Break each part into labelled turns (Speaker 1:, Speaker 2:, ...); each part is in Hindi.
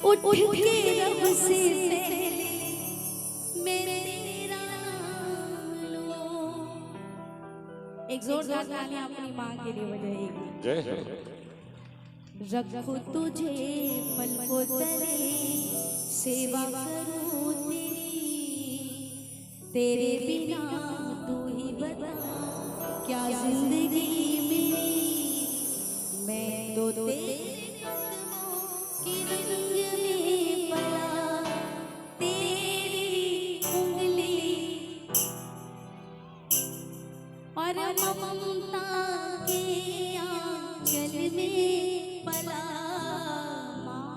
Speaker 1: उठ के रब से पहले मेरे तेरा नाम लो। एक जोरदार तालियां अपनी माँ के लिए बजाएगी।
Speaker 2: जय हो।
Speaker 1: रखो तुझे पलकों तले सेवा करूं तेरे बिना तू ही बता क्या जिंदगी मेरी। मैं तो तेरे कदमों की रंग में पला तेरी उंगली और ममता के आंचल में पला माँ,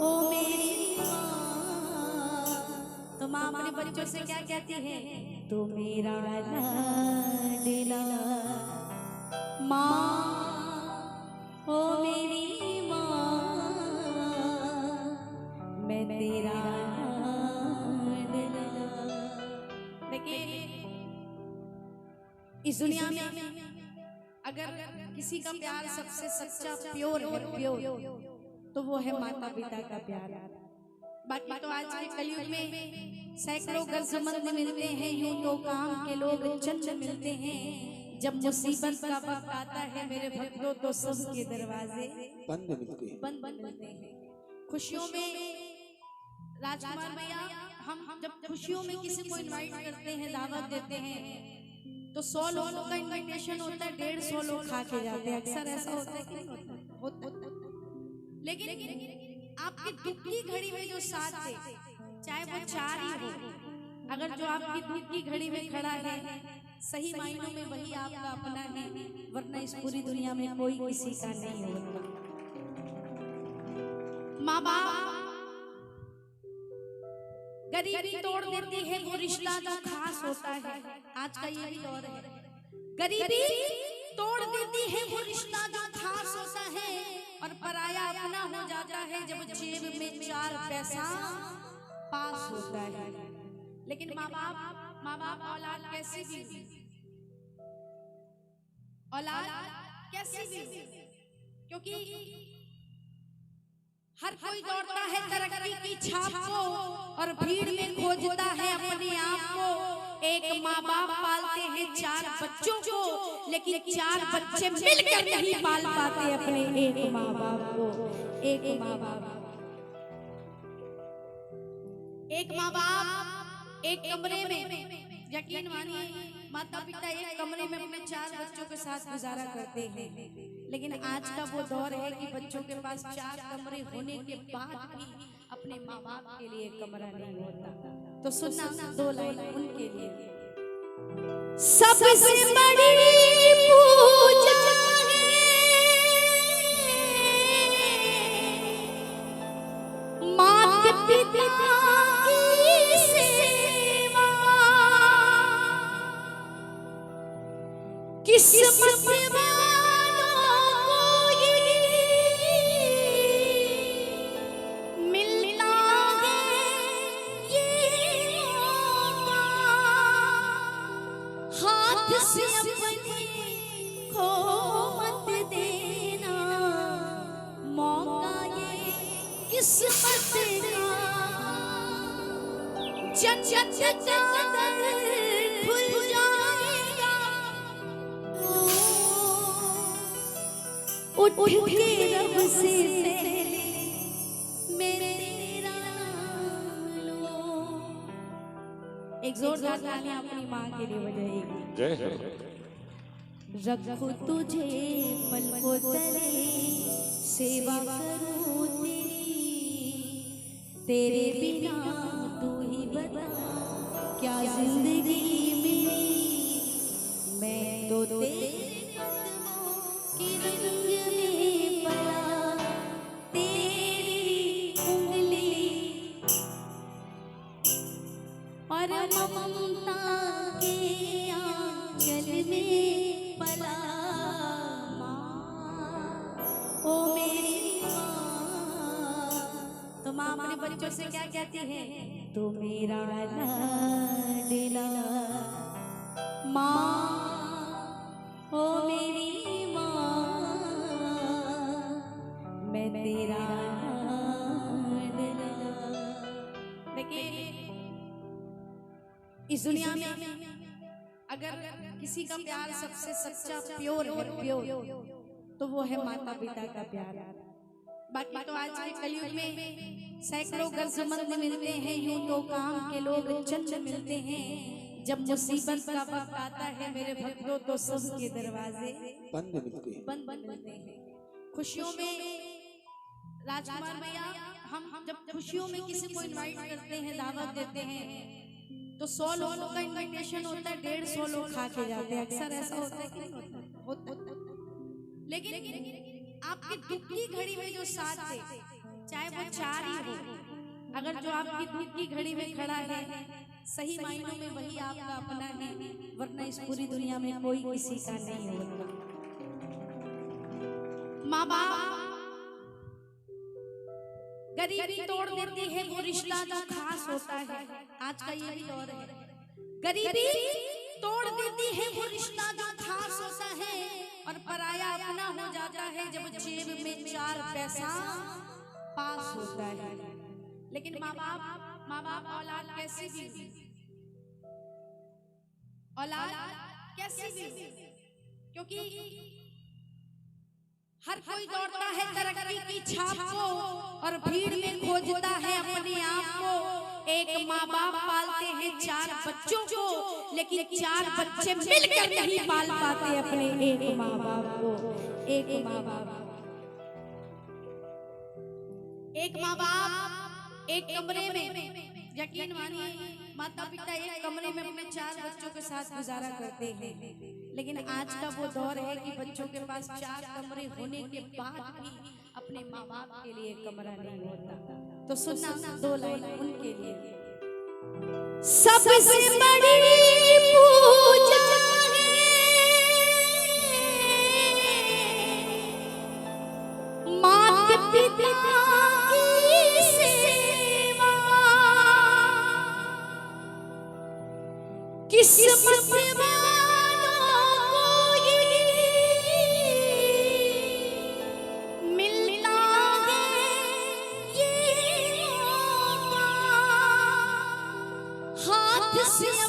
Speaker 1: ओ मेरी माँ। तो माँ अपने बच्चों से क्या कहती है? तो मेरा लाडला माँ, ओ मेरी माँ, मैं तेरा लाडला। देखिए इस दुनिया में अगर किसी का प्यार सबसे सच्चा प्योर है, प्योर, तो वो है माता पिता का प्यार। बाकी तो आज के कलयुग में सैकड़ों गर्जमंद मिलते हैं, यूं तो काम के लोग चंद मिलते हैं। जब मुसीबत का वक्त आता है मेरे भक्तों तो सबके दरवाजे बंद मिलते हैं। खुशियों में राजकुमार भैया, हम जब खुशियों में किसी को इनवाइट करते हैं, दावत देते हैं, तो 100 लोगों का इनविटेशन होता है, 150 लोग खा के जाते हैं। अक्सर ऐसा होता है कि नहीं होता? लेकिन आपकी दुख की घड़ी में जो साथ है, चाहे वो 4 ही हो, अगर जो आपकी दुख की घड़ी में खड़ा है, सही मायनों में वही आपका अपना है, वरना इस पूरी दुनिया में कोई किसी का नहीं होता। माँ बाप गरीबी तोड़ देती है वो रिश्ता जो खास होता है। आज का ये भी दौर है, गरीबी तोड़ देती है वो रिश्ता जो खास होता है, और पराया अपना हो जाता है जब जेब में 4 पैसा पास होता है। लेकिन माँ बाप औलाद कैसी भी, औलाद कैसी भी, क्योंकि हर कोई दौड़ता है तरक्की की छाप को और भीड़ में खोजता है अपने आप को। एक माँ बाप पालते हैं 4 बच्चों को, लेकिन 4 बच्चे मिलकर नहीं पाल पाते अपने एक माँ बाप को। एक माँ बाप एक कमरे में, यकीन मानिए माता पिता एक कमरे में अपने 4 बच्चों के साथ गुजारा करते हैं। लेकिन आज का वो दौर है कि बच्चों के पास 4 कमरे होने के बाद भी अपने माँ बाप के लिए कमरा नहीं होता। तो सुनना 2 लाइन उनके लिए। सबसे बड़ी पूजा है माता पिता की सेवा, किस्मत से अपने खो मत देना, मौका ये किस्मत का जन्नत का दर खुल जाएगा। उठ के रब से पहले मेरे तेरा नाम लो। एक जोरदार तालियां अपनी माँ के लिए बजाएगी।
Speaker 2: जय हो।
Speaker 1: रखो तुझे पलकों तले सेवा करूं तेरे बिना तू ही बता क्या जिंदगी मेरी। मैं तो तेरे कदमों की रंग में पला तेरी उंगली और ममता के आंचल में पला माँ, ओ मेरी माँ। तो माँ अपने बच्चों से क्या कहती है? तो मेरा लाडला माँ, ओ मेरी माँ, मैं तेरा इस दुनिया में अगर किसी का प्यार सबसे सच्चा प्योर है प्योर, तो वो है माता पिता का प्यार। बाकी तो आज के कलयुग में सैकड़ों गर्जमंद मिलते हैं, यूं तो काम के लोग चंद मिलते हैं। जब मुसीबत का वक्त आता है मेरे भक्तों, तो सबके दरवाजे बंद मिलते हैं। खुशियों में राजकुमार भैया, हम जब खुशियों में किसी को इनवाइट करते हैं, दावत देते हैं, तो 100 लोगों का इनविटेशन होता है, 150 लोग खा के जाते हैं। अक्सर ऐसा होता है कि नहीं? लेकिन आपकी दुख की घड़ी में जो साथ है, चाहे वो 4 ही हो, अगर जो आपकी दुख की घड़ी में खड़ा है, सही मायनों में वही आपका अपना है, वरना इस पूरी दुनिया में कोई किसी का नहीं होता। माँ बाप गरीबी तोड़ देती है वो रिश्ता जो खास होता है। आज का ये भी दौर है, गरीबी तोड़ देती है वो रिश्ता जो खास होता है, और पराया अपना हो जाता है जब जेब में 4 पैसा पास होता है। लेकिन माँ बाप औलाद कैसी भी, औलाद कैसी भी, क्योंकि हर कोई दौड़ता है तरक्की की छाप को, और भीड़ में खोजता है अपने आप को। एक माँ बाप पालते हैं 4 बच्चों को, लेकिन 4 बच्चे मिलकर नहीं पाल पाते अपने एक माँ बाप को। एक माँ बाप एक कमरे में, यकीन मानिए माता पिता एक कमरे में अपने 4 बच्चों के साथ गुजारा करते हैं। लेकिन आज का वो दौर है कि बच्चों के पास 4 कमरे होने के बाद भी अपने माँ बाप के लिए कमरा नहीं होता। तो सुनना 2 लाइन उनके लिए। सबसे बड़ी पूजा है माता पिता की सेवा, किस्मत से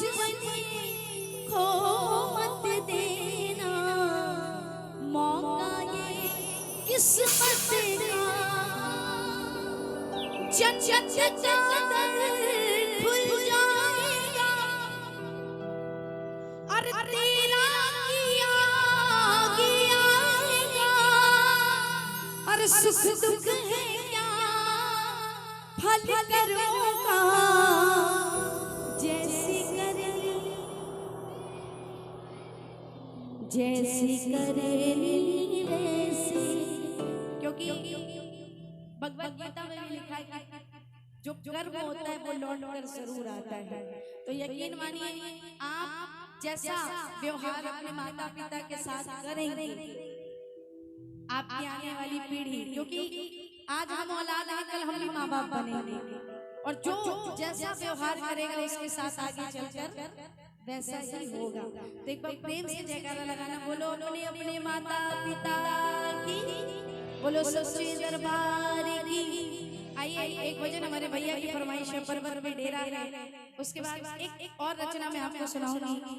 Speaker 1: अपने खो मत देना, मौका ये किस्मत का, जन्नत का दर खुल जाएगा, और तेरा किया आएगा, और सुख दुख है क्या फल करूँगा, जैसी करेली वैसी। क्योंकि भगवत गीता में भी लिखा है कि जो कर्म होता है वो लौट कर जरूर आता है। तो यकीन मानिए आप जैसा व्यवहार अपने माता पिता के साथ करेंगे, आपकी आने वाली पीढ़ी, क्योंकि आज हम औलाद हैं, कल हम भी माँ बाप बनेंगे, और जो जैसा व्यवहार करेगा उसके साथ आगे चलकर वैसा ही होगा। तो एक बार प्रेम से जयकारा लगाना, बोलो अपने अपने माता पिता की, बोलो सच्चे दरबार की। आइए एक भजन हमारे भैया की फरमाइश है, पर्वत पे डेरा है, उसके बाद एक और रचना मैं आपको सुनाऊंगी।